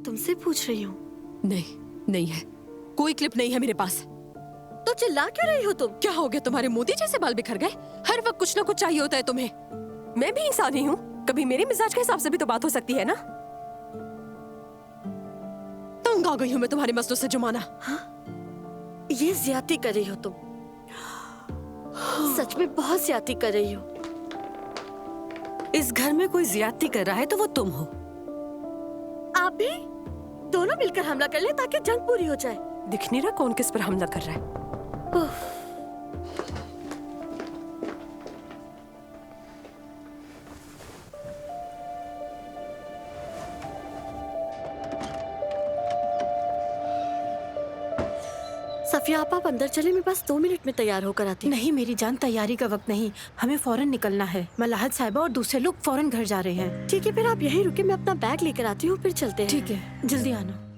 तुमसे पूछ रही हूँ। नहीं, नहीं है, कोई क्लिप नहीं है मेरे पास। तो चिल्ला क्यों रही हो तुम? क्या हो गया, तुम्हारे मोती जैसे बाल बिखर गए? हर वक्त कुछ ना कुछ चाहिए होता है तुम्हें। मैं भी इंसान ही हूँ, कभी मेरे मिजाज के हिसाब से भी तो बात हो सकती है ना। तंग आ गई हूँ मैं तुम्हारे मसलों से जुमाना। हाँ? ये ज्यादती कर रही हो तुम, सच में बहुत ज्यादती कर रही हो। इस घर में कोई ज्यादती कर रहा है तो वो तुम हो। आप भी दोनों मिलकर हमला कर ले ताकि जंग पूरी हो जाए। दिख नहीं रहा कौन किस पर हमला कर रहा है। उफ। सफिया आप अंदर चले, मैं बस 2 मिनट में तैयार होकर आती हूँ। नहीं मेरी जान, तैयारी का वक्त नहीं, हमें फौरन निकलना है। मलाहत साहिबा और दूसरे लोग फौरन घर जा रहे हैं। ठीक है फिर आप यहीं रुके, मैं अपना बैग लेकर आती हूँ, फिर चलते हैं। ठीक है, जल्दी आना।